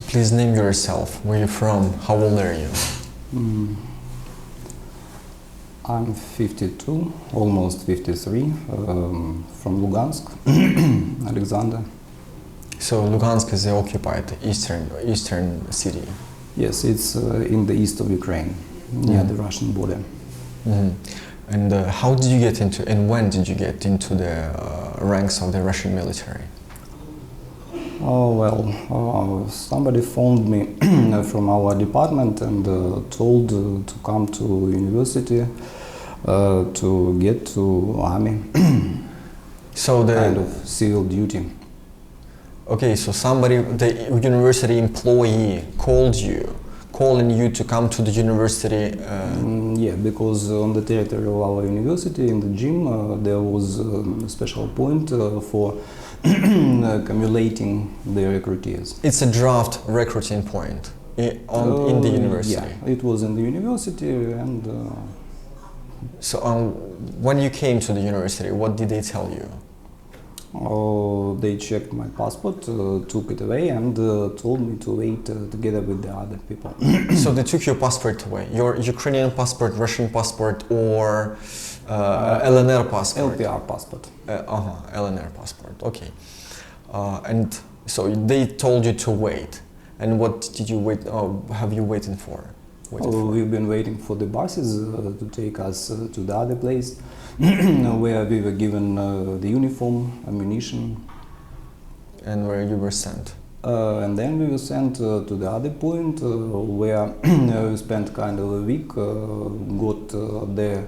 Please name yourself. Where are you from? How old are you? I'm 52, almost 53, from Lugansk, Alexander. So Luhansk is the occupied eastern city. Yes, it's in the east of Ukraine, near the Russian border. And how did you get into, and when did you get into the ranks of the Russian military? Oh, well, somebody phoned me from our department and told to come to university to get to army. So the kind of civil duty. Okay, so somebody, the university employee calling you to come to the university? Yeah, because on the territory of our university, in the gym, there was a special point for accumulating the recruitees. It's a draft recruiting point in the university? Yeah, it was in the university and... So when you came to the university, what did they tell you? They checked my passport, took it away and told me to wait together with the other people. So they took your passport away? Your Ukrainian passport, Russian passport, or LNR passport? LPR passport. LNR passport, okay. And so they told you to wait. And what did you wait, have you waited for? We've been waiting for the buses to take us to the other place where we were given the uniform, ammunition. And where you were sent? And then we were sent to the other point where we spent kind of a week, got the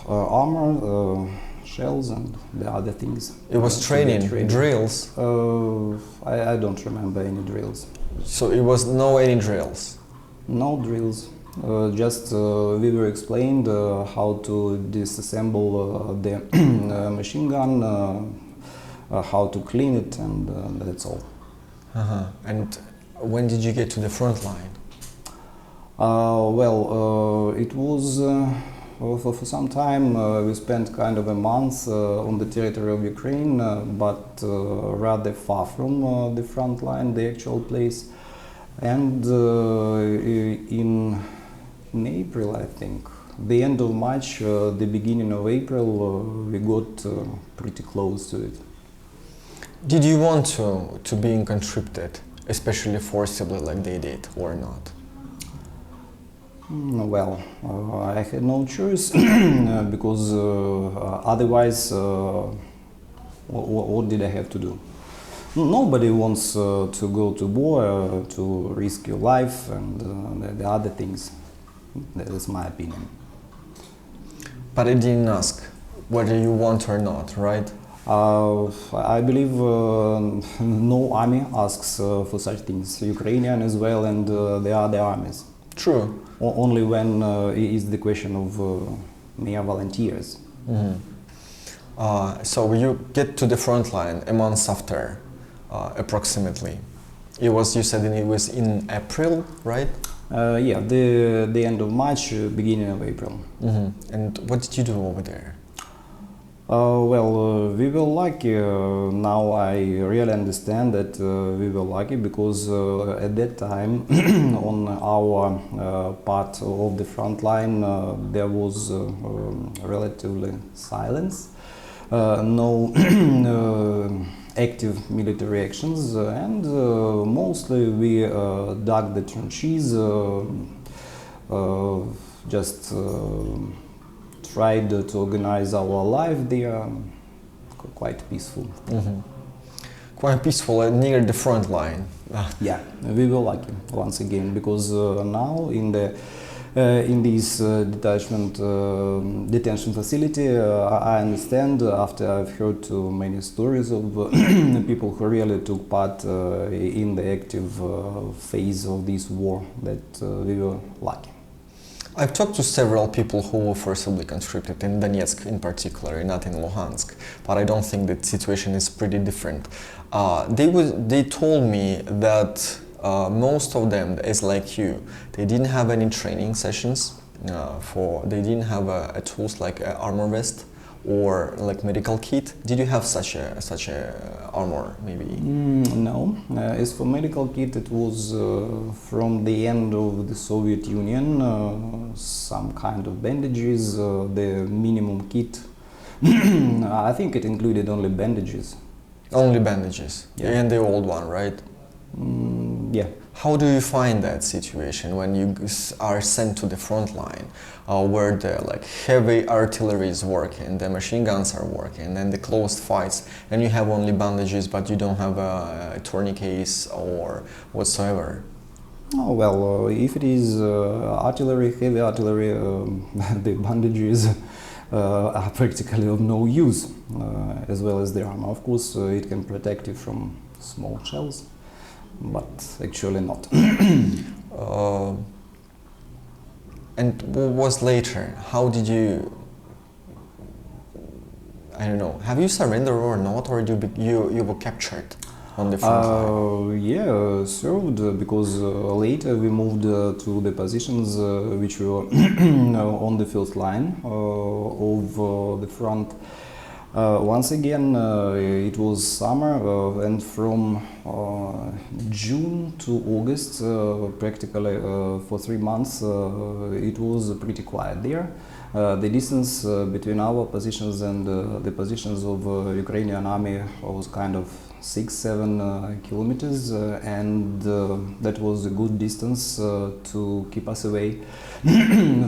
armor, shells and the other things. It was training, drills? I don't remember any drills. So it was any drills? No drills. Just we were explained how to disassemble the machine gun, how to clean it, and that's all. And when did you get to the front line? It was for some time. We spent kind of a month on the territory of Ukraine, but rather far from the front line, the actual place. And in April, I think, the end of March, the beginning of April, we got pretty close to it. Did you want to be conscripted, especially forcibly like they did, or not? Well, I had no choice because otherwise, what did I have to do? Nobody wants to go to war to risk your life and the other things. That is my opinion. But I didn't ask whether you want or not, right? I believe no army asks for such things, Ukrainian as well and the other armies. True. Only when it is the question of mere volunteers. So you get to the front line a month after, approximately. You said it was in April, right? Yeah, the end of March, beginning of April. And what did you do over there? We were lucky. Now I really understand that we were lucky because at that time on our part of the front line there was relatively silence, no active military actions, and mostly we dug the trenches, just tried to organize our life there. Quite peaceful. Quite peaceful near the front line. Yeah, we were lucky once again because now in this detention facility, I understand after I've heard too many stories of people who really took part in the active phase of this war that we were lucky. I've talked to several people who were forcibly conscripted in Donetsk in particular, not in Luhansk, but I don't think the situation is pretty different. They told me that most of them is like you. They didn't have any training sessions, they didn't have tools like armor vest or like medical kit? Did you have such a armor maybe? No. As for medical kit, it was from the end of the Soviet Union, some kind of bandages, the minimum kit. I think it included only bandages. Only bandages, Yeah. and the old one, right? Yeah. How do you find that situation when you are sent to the front line, where the like heavy artillery is working, the machine guns are working, and the closed fights, and you have only bandages, but you don't have a tourniquets or whatsoever? Oh, well, if it is artillery, heavy artillery, the bandages are practically of no use, as well as the armor. Of course, it can protect you from small shells, but actually not. And what was later? How did you? I don't know. Have you surrendered or not, or you were captured on the front line? Yeah, served because later we moved to the positions which were on the first line of the front. Once again, it was summer, and from June to August, practically for 3 months, it was pretty quiet there. The distance between our positions and the positions of Ukrainian army was kind of 6-7 kilometers, and that was a good distance to keep us away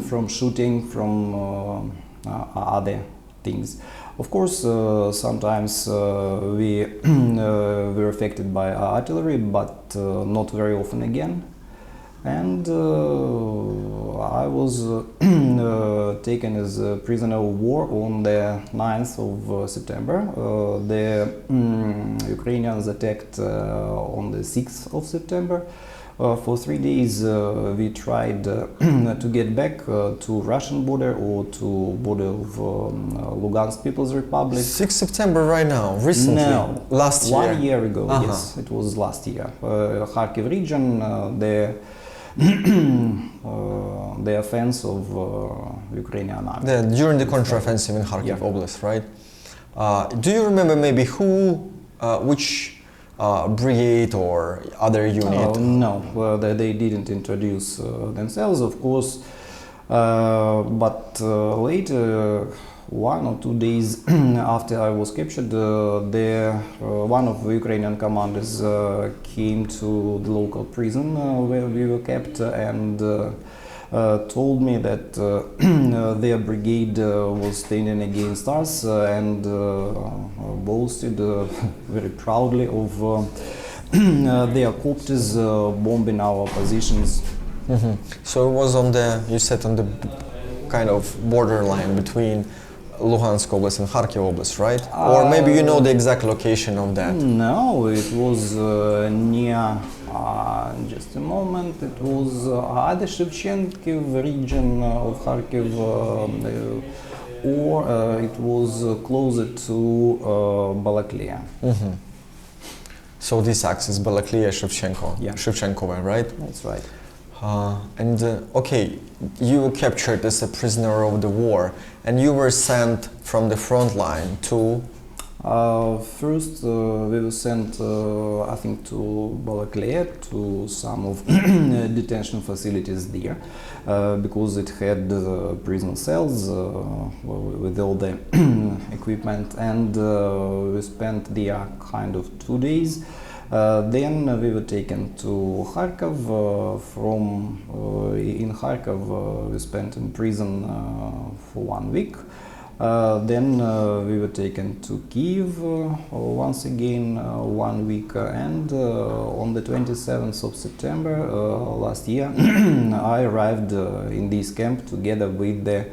from shooting, from other things. Of course, sometimes we were affected by artillery, but not very often again. And I was taken as a prisoner of war on the 9th of September. The Ukrainians attacked on the 6th of September. For 3 days we tried to get back to Russian border or to border of Luhansk People's Republic. 6 September right now, recently? No, last year? 1 year ago, yes, it was last year. Kharkiv region, the offense of Ukrainian army. During the counter-offensive in Kharkiv Oblast, right? Do you remember maybe which brigade or other unit? No, well, they didn't introduce themselves, of course, but later, 1 or 2 days after I was captured, one of the Ukrainian commanders came to the local prison where we were kept and told me that their brigade was standing against us and boasted very proudly of their copters bombing our positions. Mm-hmm. So it was you said on the kind of borderline between Luhansk Oblast and Kharkiv Oblast, right? Or maybe you know the exact location of that? No, it was near, just a moment, it was either Shevchenkiv region of Kharkiv or it was closer to Balaklia. Mm-hmm. So this axis, Balaklia, Shevchenkova, right? That's right. Okay, you were captured as a prisoner of the war, and you were sent from the front line to? First, we were sent, I think, to Balaklia, to some of detention facilities there, because it had prison cells with all the equipment, and we spent there kind of 2 days. Then we were taken to Kharkov. In Kharkov we spent in prison for 1 week. Then we were taken to Kyiv once again 1 week, and on the 27th of September last year I arrived in this camp together with the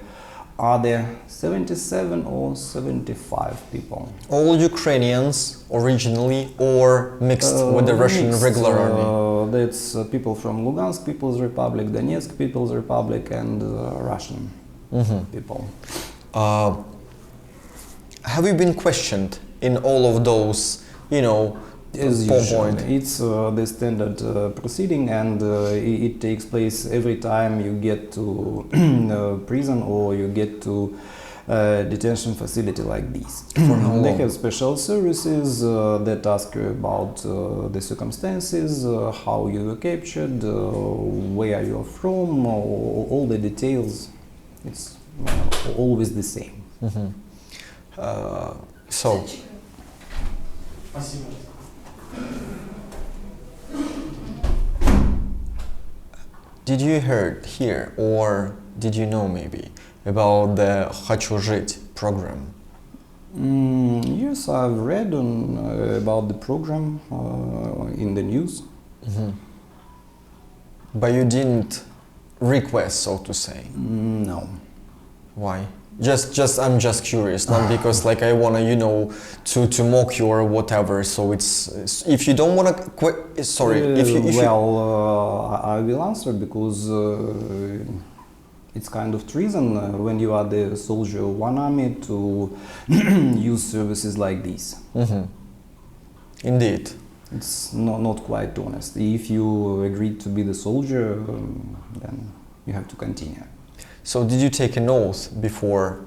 other 77 or 75 people. All Ukrainians originally, or mixed with the Russian mixed, regular army? That's people from Luhansk People's Republic, Donetsk People's Republic, and Russian people. Have you been questioned in all of those, As usual, it's the standard proceeding, and it takes place every time you get to prison or you get to detention facility like this. For how long? They have special services that ask you about the circumstances, how you were captured, where you are from, all the details. It's always the same. Mm-hmm. So, did you hear or did you know maybe about the «Хочу жить» program? Yes, I've read about the program in the news. Mm-hmm. But you didn't request, so to say? No. Why? I'm just curious, not because like I wanna, to mock you or whatever. So it's if you don't wanna sorry, I will answer because it's kind of treason when you are the soldier of one army to use services like this. Mm-hmm. Indeed. It's not quite honest. If you agreed to be the soldier, then you have to continue. So did you take an oath before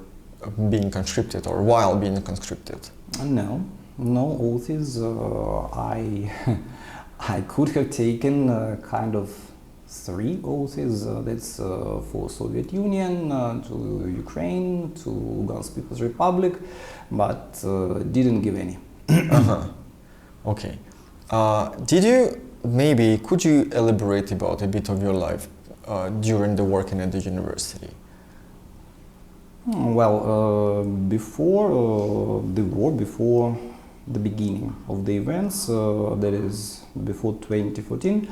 being conscripted or while being conscripted? No oaths. I could have taken kind of 3 oaths. That's for Soviet Union, to Ukraine, to Luhansk People's Republic, but didn't give any. Uh-huh. Okay. Could you elaborate about a bit of your life during the working at the university? Well, before the war, before the beginning of the events, that is before 2014,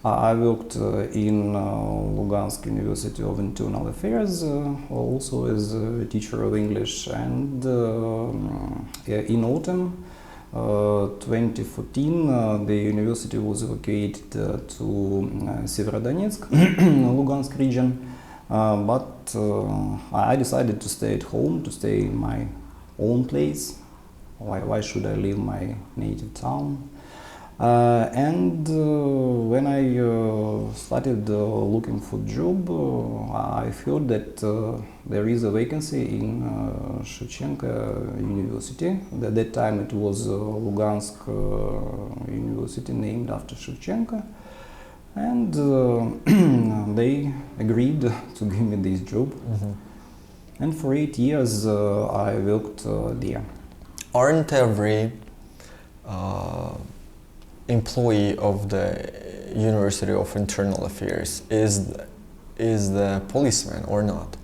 I worked in Luhansk University of Internal Affairs, also as a teacher of English, and in autumn 2014 the university was evacuated to Severodonetsk, Lugansk region, but I decided to stay at home, to stay in my own place. Why should I leave my native town? And when I started looking for a job, I heard that there is a vacancy in Shevchenko University. At that time it was Lugansk University named after Shevchenko. And they agreed to give me this job. Mm-hmm. And for 8 years I worked there. Aren't every employee of the University of Internal Affairs is the policeman or not?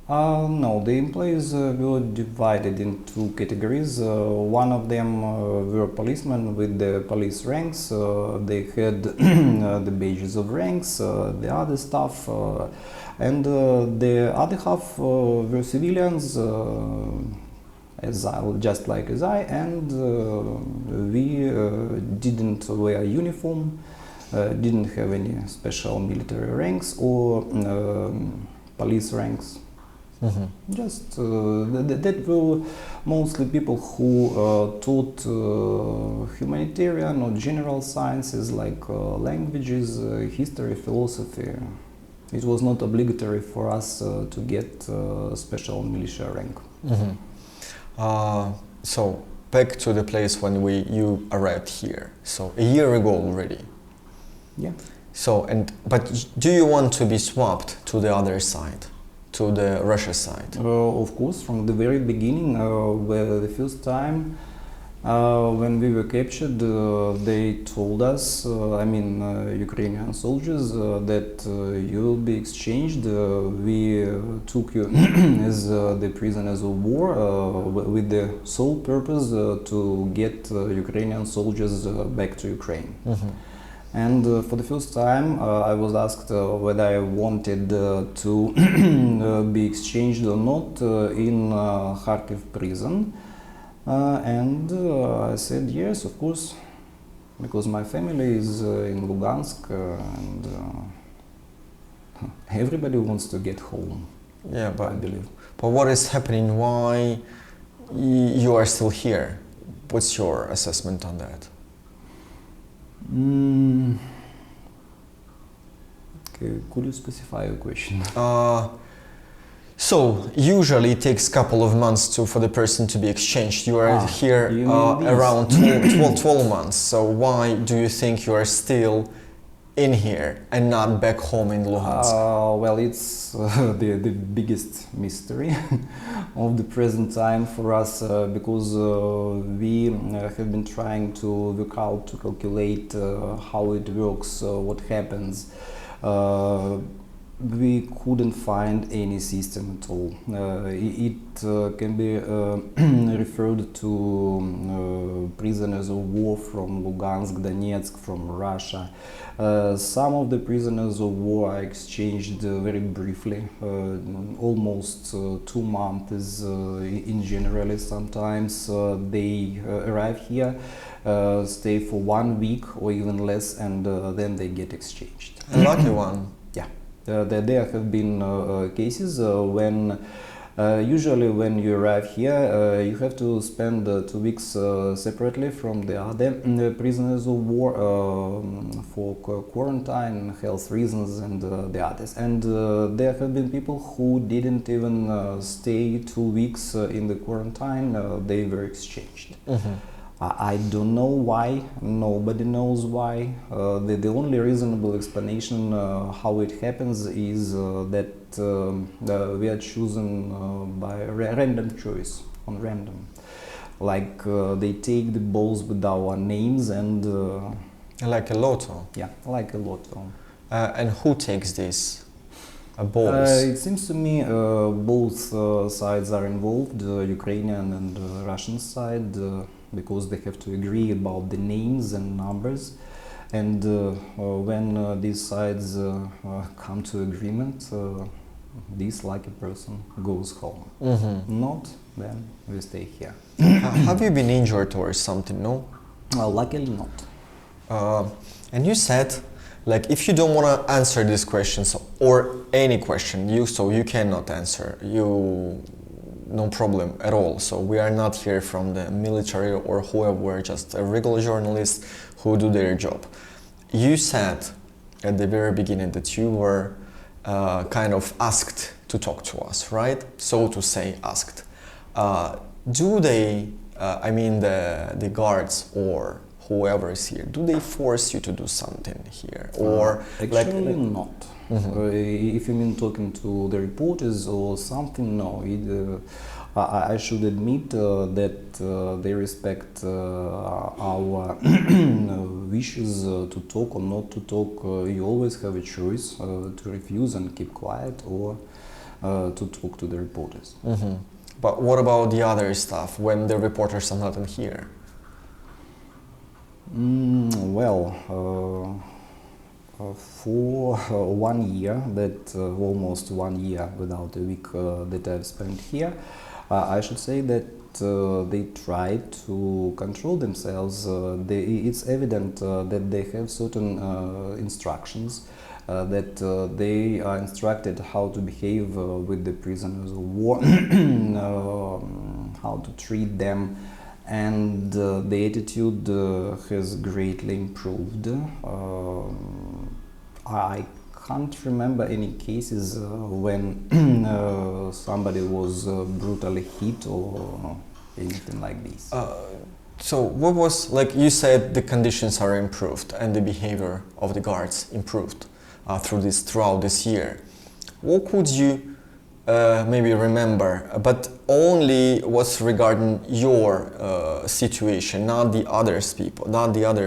No, the employees were divided into 2 categories. One of them were policemen with the police ranks. They had the badges of ranks, the other stuff, and the other half were civilians, just like as I, and we didn't wear uniform, didn't have any special military ranks or police ranks. Mm-hmm. Just that were mostly people who taught humanitarian or general sciences like languages, history, philosophy. It was not obligatory for us to get special militia rank. Mm-hmm. So back to the place when you arrived here. So a year ago already. Yeah. So but do you want to be swapped to the other side, to the Russia side? Of course, from the very beginning, the first time when we were captured, they told us, Ukrainian soldiers, that you will be exchanged. We took you as the prisoners of war with the sole purpose to get Ukrainian soldiers back to Ukraine. Mm-hmm. And for the first time, I was asked whether I wanted to be exchanged or not in Kharkiv prison. And I said yes, of course, because my family is in Lugansk and everybody wants to get home. Yeah, but I believe. But what is happening? Why you are still here? What's your assessment on that? Okay, could you specify your question? So usually it takes a couple of months for the person to be exchanged. You are here you mean this? around 12 months. So why do you think you are still in here and not back home in Luhansk? Well, it's the biggest mystery of the present time for us because we have been trying to work out, to calculate how it works, what happens. We couldn't find any system at all. It can be referred to prisoners of war from Lugansk, Donetsk, from Russia. Some of the prisoners of war are exchanged very briefly, almost 2 months in general. Sometimes they arrive here, stay for 1 week or even less, and then they get exchanged. A lucky one. Yeah, there have been cases when usually when you arrive here, you have to spend 2 weeks separately from the other prisoners of war for quarantine, health reasons, and the others. And there have been people who didn't even stay 2 weeks in the quarantine, they were exchanged. Mm-hmm. I don't know why, nobody knows why. The only reasonable explanation how it happens is that we are chosen by random choice, on random. Like they take the balls with our names and... like a lotto? Yeah, like a lotto. And who takes these balls? It seems to me both sides are involved, Ukrainian and Russian side. Because they have to agree about the names and numbers, and when these sides come to agreement, this lucky person goes home. Mm-hmm. Not, then we stay here. Have you been injured or something? No? Luckily not. And you said, like, if you don't want to answer these questions or any question, you cannot answer. No problem at all. So we are not here from the military or whoever, we're just a regular journalist who do their job. You said at the very beginning that you were kind of asked to talk to us, right? So to say, asked. Do they, I mean the guards or whoever is here, do they force you to do something here? Or actually not. Mm-hmm. If you mean talking to the reporters or something, no. I should admit that they respect our wishes to talk or not to talk. You always have a choice to refuse and keep quiet or to talk to the reporters. Mm-hmm. But what about the other stuff when the reporters are not in here? For 1 year, almost 1 year without a week that I've spent here, I should say that they try to control themselves. It's evident that they have certain instructions, that they are instructed how to behave with the prisoners of war, how to treat them. And the attitude has greatly improved. I can't remember any cases when somebody was brutally hit or anything like this. So what was, like you said, the conditions are improved and the behavior of the guards improved throughout this year. What could you maybe remember, but only what's regarding your situation, not the other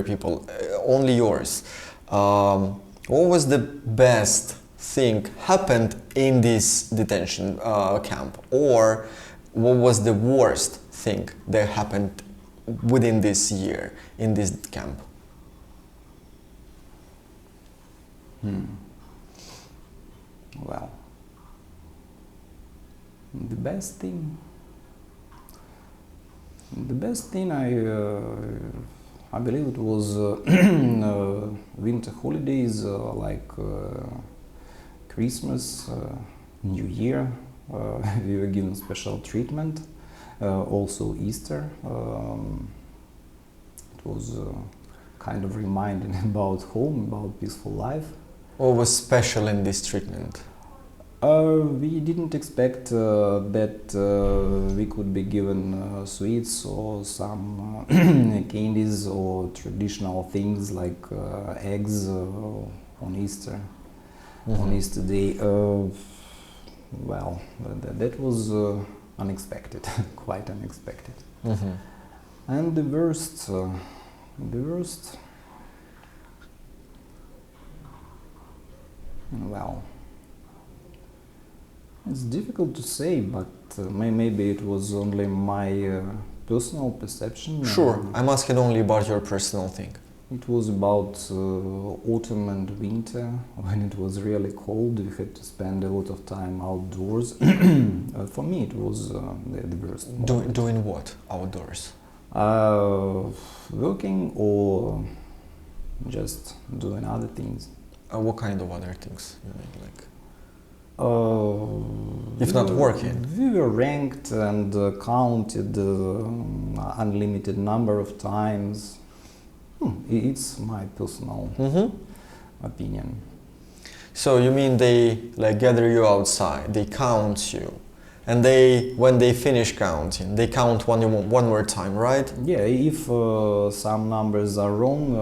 people, only yours. What was the best thing happened in this detention camp, or what was the worst thing that happened within this year in this camp? Well, the best thing I believe it was winter holidays, like Christmas, New Year. We were given special treatment. Also Easter. It was kind of reminding about home, about peaceful life. What was special in this treatment? We didn't expect that we could be given sweets or some candies or traditional things like eggs on Easter, on Easter Day. Well, that was unexpected, quite unexpected. And the worst, well, it's difficult to say, but maybe it was only my personal perception. Sure, I'm asking only about your personal thing. It was about autumn and winter, when it was really cold. We had to spend a lot of time outdoors. For me, it was the worst. Doing what outdoors? Working or just doing other things. What kind of other things you mean, like? If We not were- working? We were ranked and counted unlimited number of times. It's my personal opinion. So you mean they like gather you outside, they count you, and when they finish counting, they count one more time, right? Yeah, if some numbers are wrong,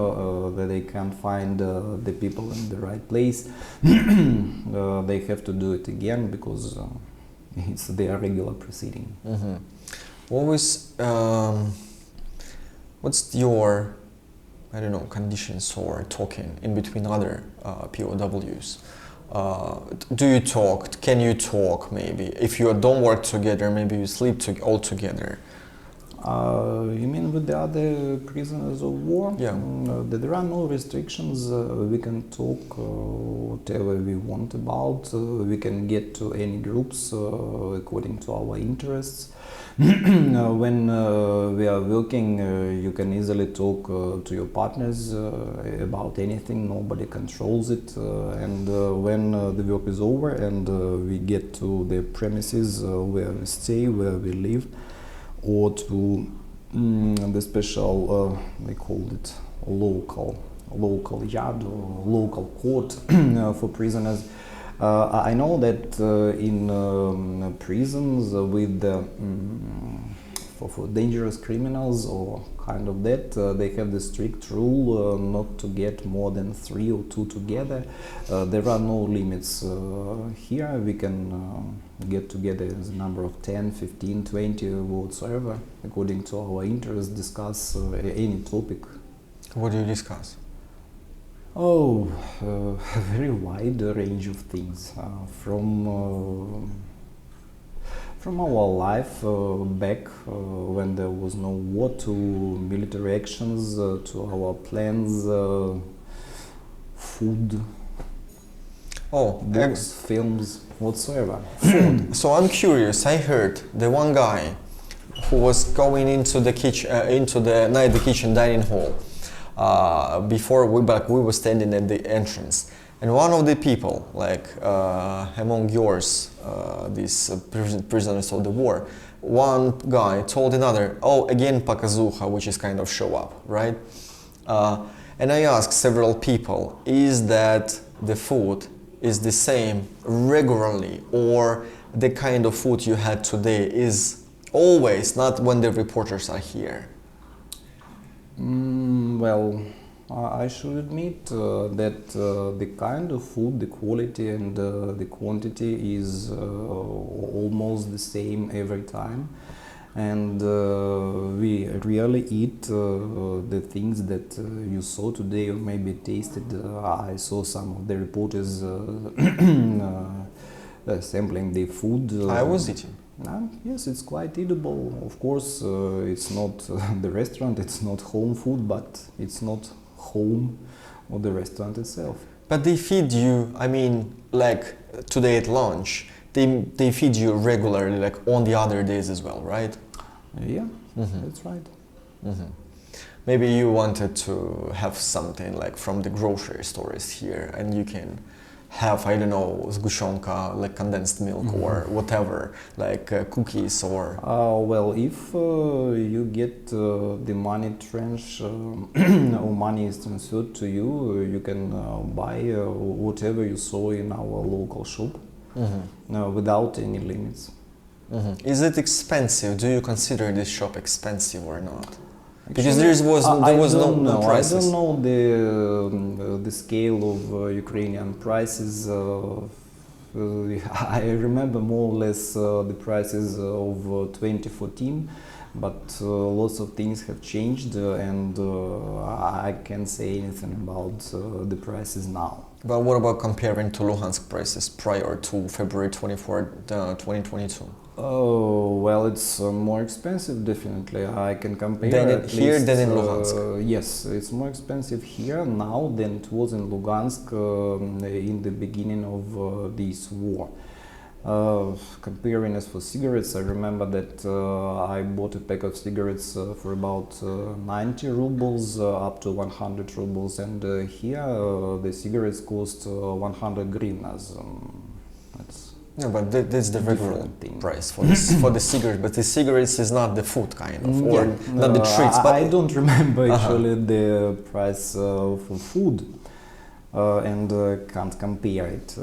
that they can't find the people in the right place, they have to do it again because it's their regular proceeding. What's your, I don't know, conditions or talking in between other POWs? Do you talk? Can you talk maybe? If you don't work together, maybe you sleep all together. You mean with the other prisoners of war? Yeah. There are no restrictions. We can talk whatever we want about. We can get to any groups according to our interests. When we are working, you can easily talk to your partners about anything. Nobody controls it. And when the work is over and we get to the premises where we stay, where we live, or to the special, they call it local yard or local court for prisoners. I know that in prisons with for dangerous criminals or kind of that, they have the strict rule not to get more than 3 or 2 together. There are no limits here. We can get together as a number of 10, 15, 20, whatsoever, according to our interests, discuss any topic. What do you discuss? Oh, a very wide range of things, from our life back when there was no war, to military actions, to our plans, food, books, films, whatsoever. So I'm curious. I heard the one guy who was going into the kitchen, the kitchen dining hall. Before we were standing at the entrance, and one of the people, like among yours, these prisoners of the war, one guy told another, "Oh, again показуха," which is kind of show up, right? And I asked several people, is that the food is the same regularly, or the kind of food you had today is always, not when the reporters are here? Well, I should admit that the kind of food, the quality and the quantity is almost the same every time, and we really eat the things that you saw today or maybe tasted. I saw some of the reporters sampling the food. I was eating. Yes, it's quite eatable. Of course, it's not the restaurant, it's not home food, but it's not home or the restaurant itself. But they feed you, I mean, like today at lunch, they feed you regularly, like on the other days as well, right? Yeah, that's right. Maybe you wanted to have something like from the grocery stores here, and you can have, I don't know, sgushonka, like condensed milk or whatever, like cookies or... Well, if you get the money or money is transferred to you, you can buy whatever you saw in our local shop. without any limits. Is it expensive? Do you consider this shop expensive or not? Because Actually, there was no I prices. don't know the scale of Ukrainian prices. I remember more or less the prices of 2014, but lots of things have changed, and I can't say anything about the prices now. But what about comparing to Luhansk prices prior to February 24, 2022? Oh, well, it's more expensive, definitely. I can compare Than here than in Luhansk? Yes, it's more expensive here now than it was in Lugansk in the beginning of this war. Comparing as for cigarettes, I remember that I bought a pack of cigarettes for about 90 rubles up to 100 rubles, and here the cigarettes cost 100 hryvnias. No, but that's the regular thing. price for for the cigarettes. But the cigarettes is not the food kind of, or not the treats. But I don't remember actually the price for food, and can't compare it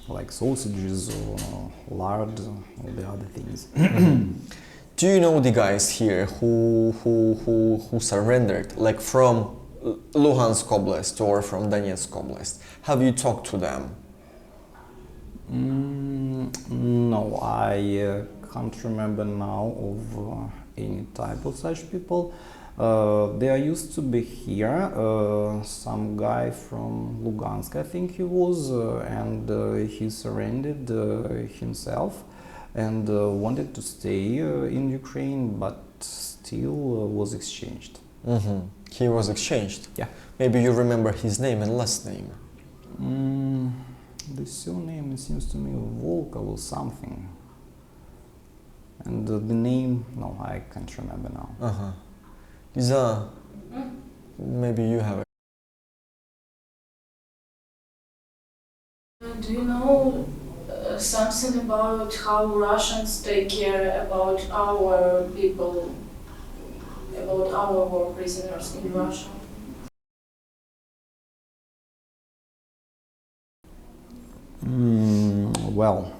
like sausages or lard or the other things. Do you know the guys here who surrendered, like from Luhansk Oblast or from Donetsk Oblast? Have you talked to them? No, I can't remember now of any type of such people. There used to be here some guy from Lugansk, I think he was, and he surrendered himself and wanted to stay in Ukraine, but still was exchanged. He was exchanged? Yeah. Maybe you remember his name and last name? The surname, it seems to me, Volkov or something. And the name, no, I can't remember now. Liza, maybe you have it. Do you know something about how Russians take care about our people, about our war prisoners in Russia? Well,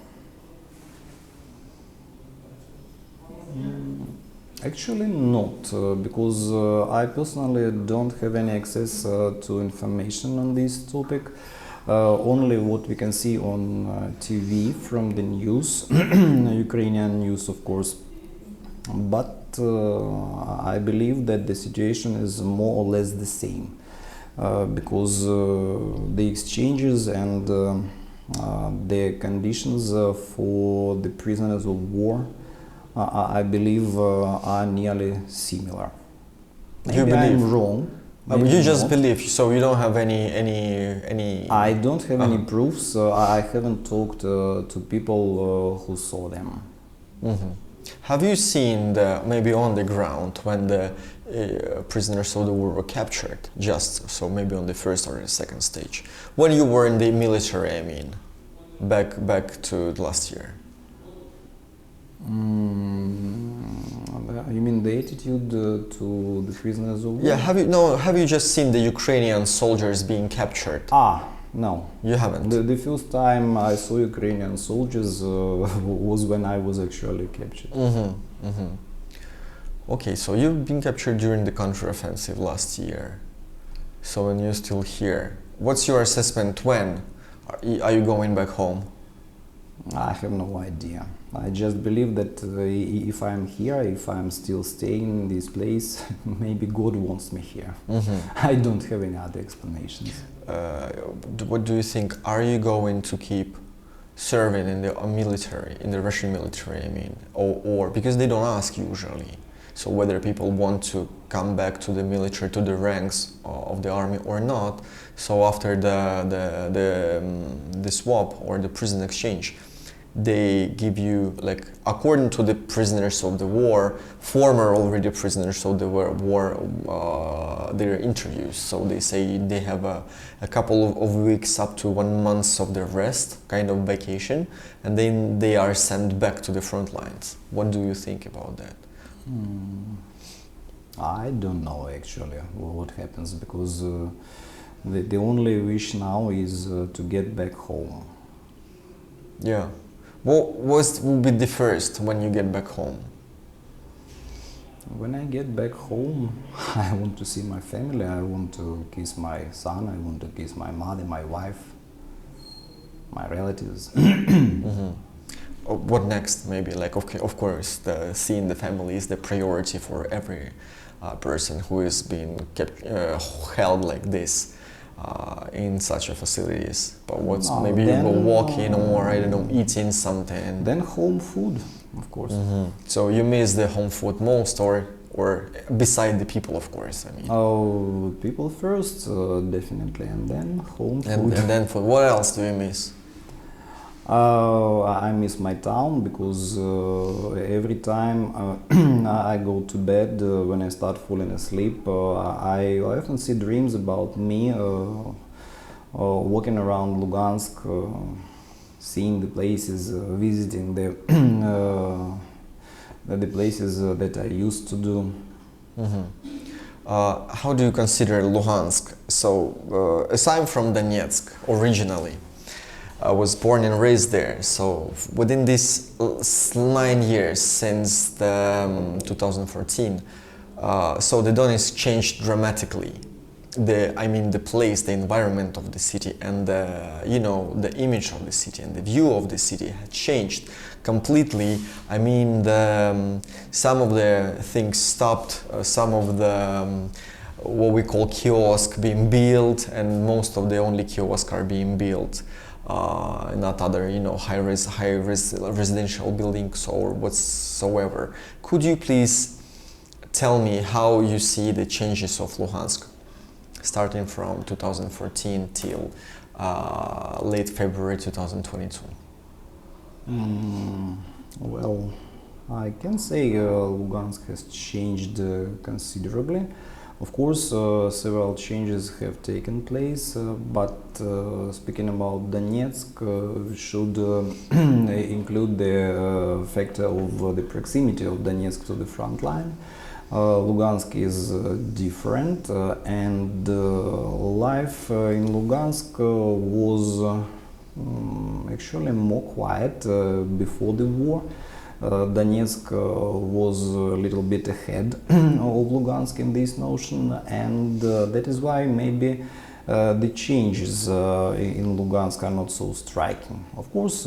actually not, because I personally don't have any access to information on this topic. Only what we can see on TV from the news, Ukrainian news, of course. But I believe that the situation is more or less the same, because the exchanges and the conditions for the prisoners of war, I believe, are nearly similar. Maybe I'm wrong. You just believe, so you don't have any... I don't have any proofs. I haven't talked to people who saw them. Have you seen maybe on the ground when the prisoners of the war were captured, just so maybe on the first or the second stage, when you were in the military, I mean, back to last year? You mean the attitude to the prisoners of war? Yeah, have you just seen the Ukrainian soldiers being captured? No. You haven't? The first time I saw Ukrainian soldiers was when I was actually captured. Okay, so you've been captured during the counteroffensive last year. So when you're still here, what's your assessment? When are you going back home? I have no idea. I just believe that if I'm here, if I'm still staying in this place, maybe God wants me here. I don't have any other explanations. What do you think? Are you going to keep serving in the military, in the Russian military, I mean, or because they don't ask usually? So whether people want to come back to the military, to the ranks of the army or not. So after the swap or the prison exchange, they give you, like, according to the prisoners of the war, former already prisoners of the war, their interviews. So they say they have a couple of weeks up to 1 month of their rest, kind of vacation, and then they are sent back to the front lines. What do you think about that? I don't know actually what happens, because the only wish now is to get back home. Yeah. What will be the first when you get back home? When I get back home, I want to see my family, I want to kiss my son, I want to kiss my mother, my wife, my relatives. Mm-hmm. What next, maybe? Like, okay, of course, seeing the family is the priority for every person who is being kept, held like this in such a facilities. But what's maybe you go walking or, I don't know, eating something. Then home food, of course. Mm-hmm. So you miss the home food most, or beside the people, of course, I mean. Oh, people first, definitely, and then home food. And then food. What else do you miss? I miss my town because every time I go to bed, when I start falling asleep, I often see dreams about me walking around Lugansk, seeing the places, visiting the places that I used to do. Mm-hmm. How do you consider Luhansk? So, aside from Donetsk, originally, I was born and raised there. So, within these 9 years since 2014, so the Donetsk changed dramatically. The place, the environment of the city, and the image of the city and the view of the city had changed completely. I mean, some of the things stopped, some of the what we call kiosks being built, and most of the only kiosks are being built, not other high residential buildings or whatsoever. Could you please tell me how you see the changes of Luhansk, starting from 2014 till late February 2022? Well, I can say Lugansk has changed considerably. Of course, several changes have taken place, but speaking about Donetsk, we should include the factor of the proximity of Donetsk to the front line. Lugansk is different, and life in Lugansk was actually more quiet before the war. Donetsk was a little bit ahead of Lugansk in this notion, and that is why maybe the changes in Lugansk are not so striking. Of course,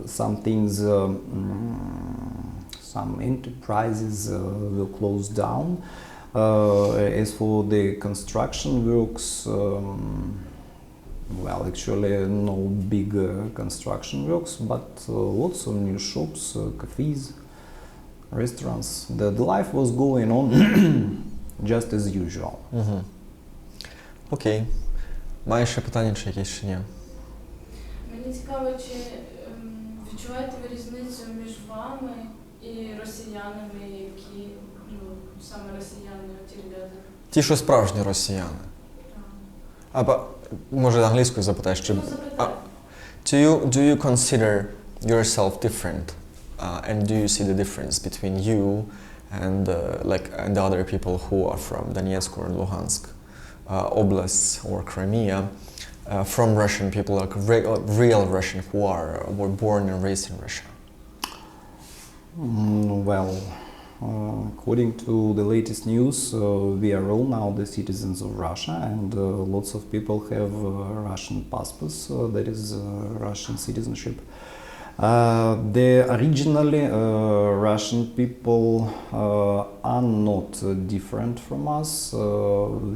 some things, some enterprises will close down. As for the construction works, well, actually no big construction works, but lots of new shops, cafes, restaurants. The life was going on just as usual. Угу. Окей. Маєш ще питання чи якісь чи ні? Мені цікаво, чи відчуваєте ви різницю між вами і росіянами, які, саме росіяни, ті ребята? Ті, що справжні росіяни. Або, може, англійською запитаєш, чи... Do you consider yourself different? And do you see the difference between you and and the other people who are from Donetsk or Luhansk Oblasts or Crimea, from Russian people, like real Russian who were born and raised in Russia? Well, according to the latest news, we are all now the citizens of Russia, and lots of people have Russian passports, that is Russian citizenship. The originally Russian people are not different from us.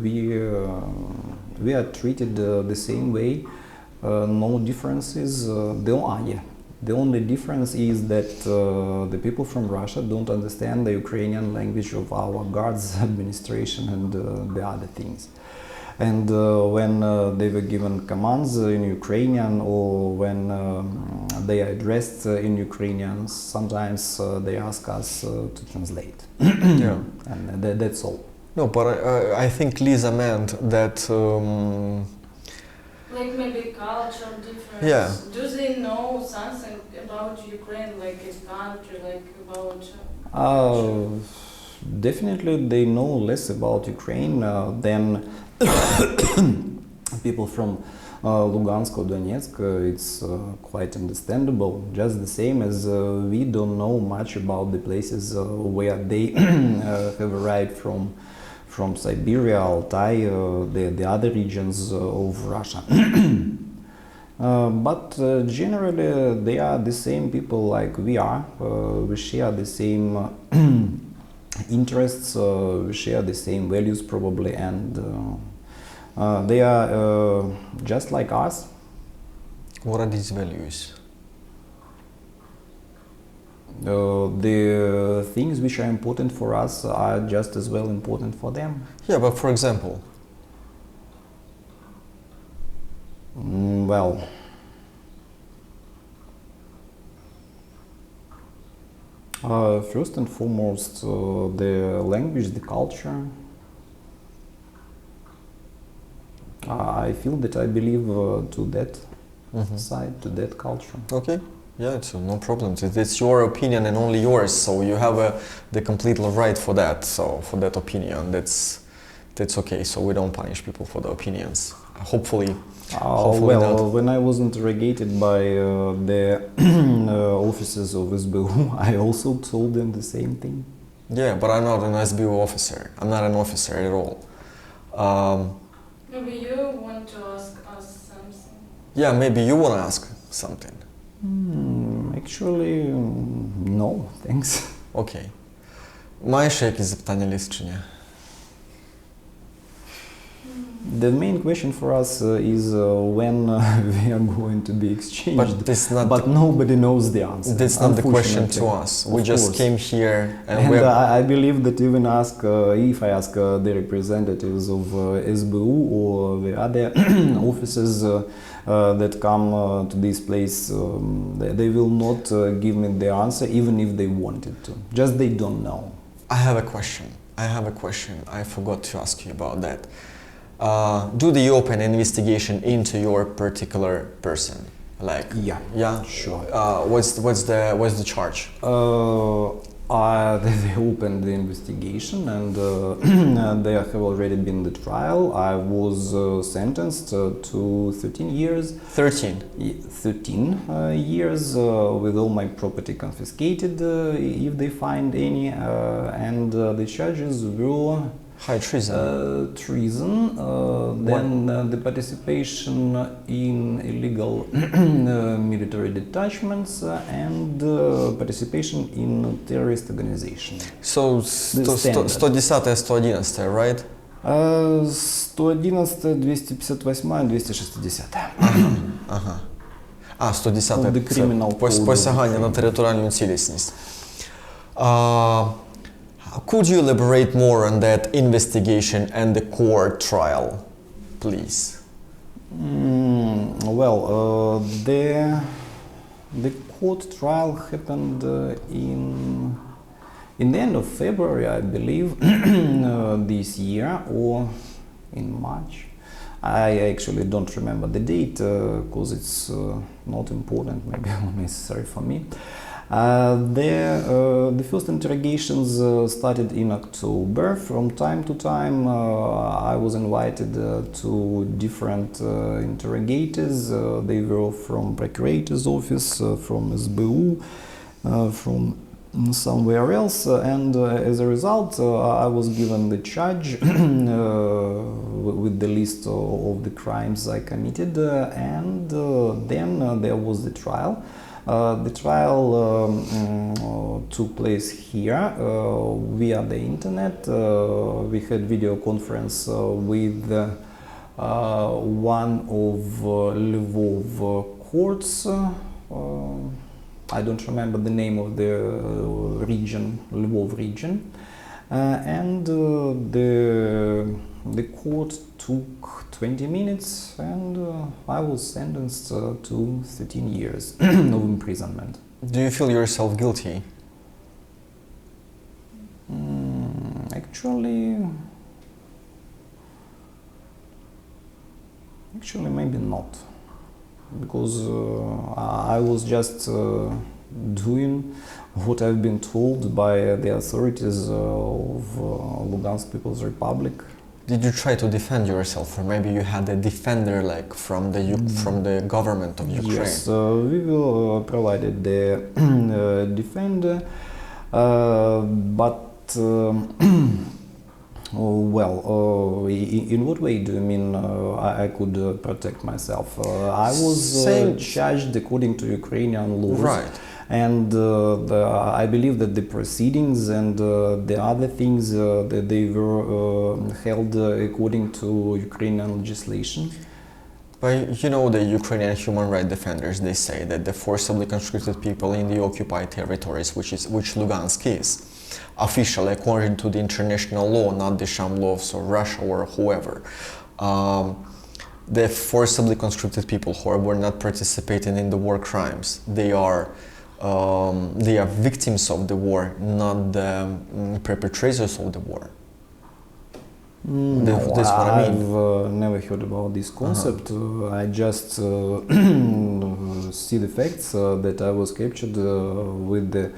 We are treated the same way, no differences. The only difference is that the people from Russia don't understand the Ukrainian language of our guards administration and the other things. And when they were given commands in Ukrainian, or when they are addressed in Ukrainian, sometimes they ask us to translate. Yeah. And that's all. No, but I think Liza meant that... like maybe culture difference. Yeah. Do they know something about Ukraine, like a country, like about... Definitely they know less about Ukraine than people from Luhansk or Donetsk, it's quite understandable. Just the same as we don't know much about the places where they have arrived from Siberia, Altai, the other regions of Russia. But generally they are the same people like we are. We share the same interests, we share the same values probably, and they are just like us. What are these values? The things which are important for us are just as well important for them. Yeah, but for example? Well, first and foremost, the language, the culture. I feel that I believe to that side, to that culture. Okay, yeah, it's no problem. It's your opinion and only yours, so you have the complete right for that. So for that opinion, that's okay. So we don't punish people for the opinions. Hopefully well, not. when I was interrogated by the officers of SBU, I also told them the same thing. Yeah, but I'm not an SBU officer. I'm not an officer at all. Maybe you want to ask us something. Yeah, maybe you want to ask something. Actually, no, thanks. Окей. Маєш ще якісь запитання, Ліз, чи ні? The main question for us is when we are going to be exchanged, but nobody knows the answer. That's not the question to us. We just came here and I believe that even if I ask the representatives of SBU or the other officers that come to this place, they will not give me the answer even if they wanted to. Just they don't know. I have a question. I forgot to ask you about that. Do they open investigation into your particular person? Like yeah, sure. What's the charge? They opened the investigation and they have already been the trial. I was sentenced to 13 years. 13 years with all my property confiscated if they find any, and the charges were high treason. Then the participation in illegal military detachments and participation in terrorist organization. So 110, 111, right? 111, 258, 260. Ага. 110 посягання на територіальну цілісність. Could you elaborate more on that investigation and the court trial, please? Well, the court trial happened in the end of February, I believe, this year, or in March. I actually don't remember the date because it's not important, maybe unnecessary for me. The first interrogations started in October. From time to time I was invited to different interrogators. They were from Procurator's office, from SBU, from somewhere else, and as a result I was given the charge with the list of the crimes I committed, and then there was the trial. The trial took place here via the internet. We had video conference with one of Lvov courts. I don't remember the name of the region, Lvov region. And the court took 20 minutes and I was sentenced to 13 years of imprisonment. Do you feel yourself guilty? Actually maybe not, because I was just doing what I've been told by the authorities of Lugansk People's Republic. did you try to defend yourself, or maybe you had a defender like from the government of Ukraine? Yes, we will provided the defender, but in what way do you mean I could protect myself? I was charged according to Ukrainian laws. Right. And I believe that the proceedings and the other things that they were held according to Ukrainian legislation. But you know, the Ukrainian human rights defenders, they say that the forcibly conscripted people in the occupied territories, which Luhansk is, officially according to the international law, not the sham laws of Russia or whoever, the forcibly conscripted people who were not participating in the war crimes, they are victims of the war, not the perpetrators of the war. No, that's what I mean. I've never heard about this concept. I just see the facts that I was captured with the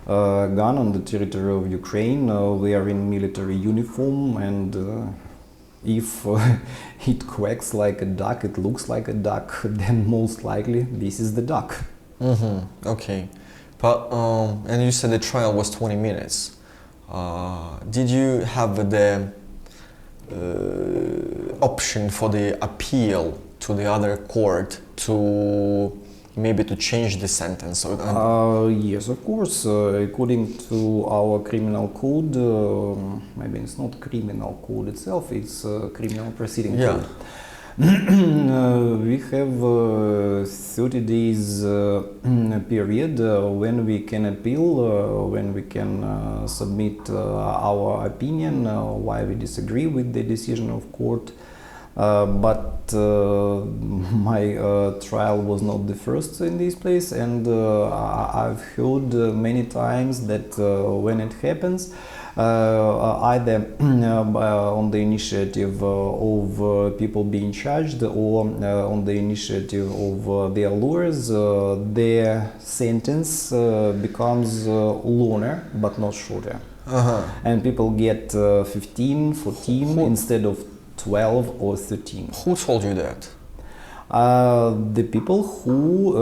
gun on the territory of Ukraine. We are in military uniform, and if it quacks like a duck, it looks like a duck, then most likely this is the duck. Okay, but and you said the trial was 20 minutes. Did you have the option for the appeal to the other court to maybe to change the sentence? Yes, of course. According to our criminal code, maybe it's not criminal code itself, it's criminal proceeding code. We have 30 days period when we can appeal, when we can submit our opinion, why we disagree with the decision of court. But my trial was not the first in this place, and I've heard many times that when it happens, either on the initiative of people being charged or on the initiative of their lawyers, their sentence becomes longer but not shorter. And people get 15, 14 instead of 12 or 13. Who told you that? The people who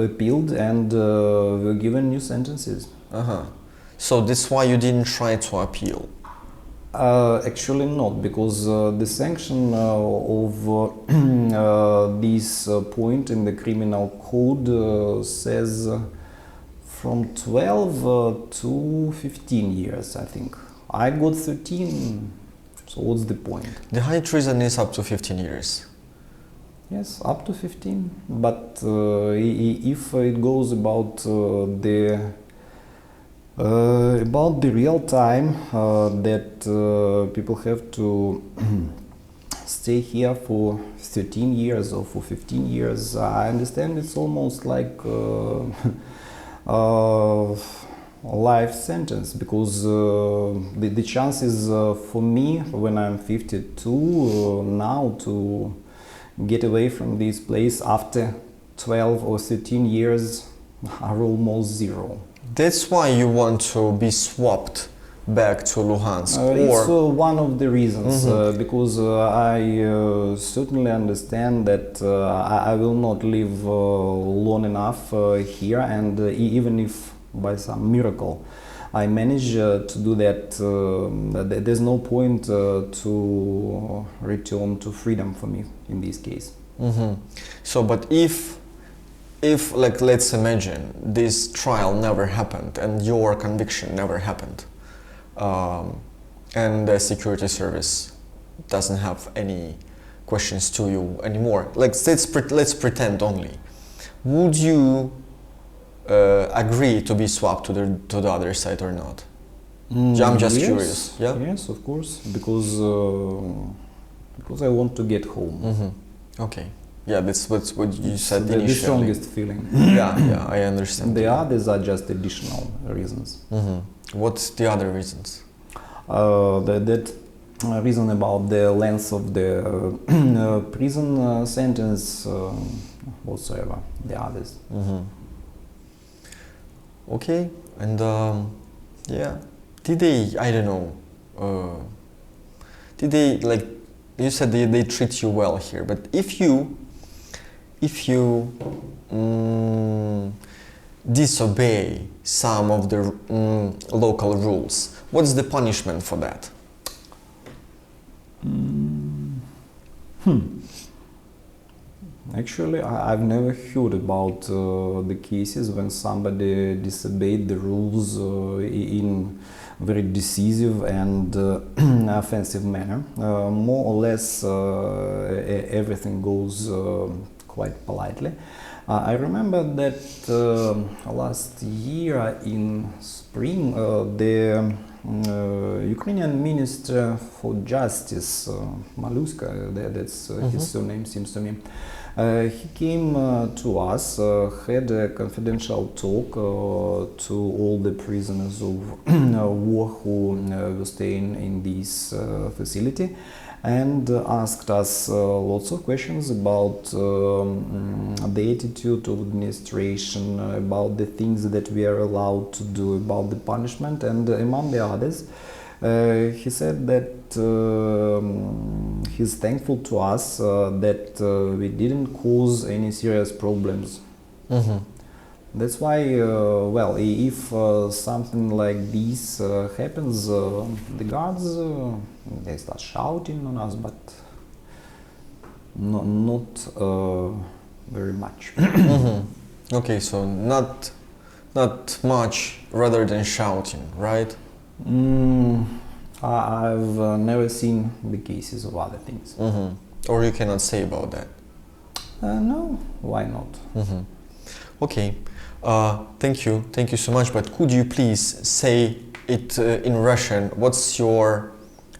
appealed and were given new sentences. So that's why you didn't try to appeal? Actually not, because the sanction of this point in the criminal code says from 12 to 15 years, I think. I got 13, so what's the point? The high treason is up to 15 years. Yes, up to 15, but if it goes about the real time that people have to stay here for 13 years or for 15 years, I understand it's almost like life sentence, because the chances for me when I'm 52 now to get away from this place after 12 or 13 years are almost zero. That's why you want to be swapped back to Luhansk? It's one of the reasons, because I certainly understand that I will not live long enough here, and even if by some miracle I manage to do that, there's no point to return to freedom for me in this case. So, but if like, let's imagine this trial never happened and your conviction never happened, and the security service doesn't have any questions to you anymore, like let's pretend only, would you agree to be swapped to the other side or not? I'm just curious. Yeah. Yes, of course, because I want to get home. Okay. Yeah, that's what you said the initially. The strongest feeling. Yeah, I understand. The others are just additional reasons. What's the other reasons? That reason about the length of the prison sentence, whatsoever, the others. Okay, and yeah, did they, I don't know, did they, like you said, they treat you well here, but if you disobey some of the local rules, what's the punishment for that? Actually, I've never heard about the cases when somebody disobeyed the rules in very decisive and offensive manner. More or less, everything goes quite politely. I remember that last year in spring, the Ukrainian Minister for Justice, Maluska, that's his surname seems to me, he came to us, had a confidential talk to all the prisoners of war who were staying in this facility, and asked us lots of questions about the attitude of administration, about the things that we are allowed to do, about the punishment, and among the others, he said that he's thankful to us that we didn't cause any serious problems. That's why, well, if something like this happens, the guards they start shouting on us, but not very much. Okay, so not much rather than shouting, right? I've never seen the cases of other things. Or you cannot say about that? No, why not? Okay, thank you so much, but could you please say it in Russian? What's your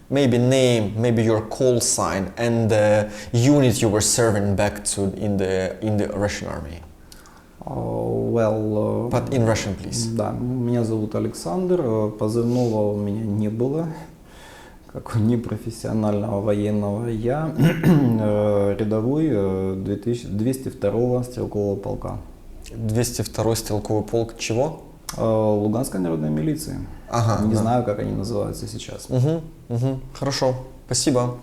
maybe name, maybe your call sign, and the unit you were serving back to in the Russian army? Well, but in Russian, please. Да, меня зовут Александр, позывного у меня не было, как у непрофессионального военного. Я рядовой 202-го стрелкового полка. 202-й стрелковый полк чего? Луганской народной милиции. Ага, не знаю, как они называются сейчас. Хорошо, спасибо.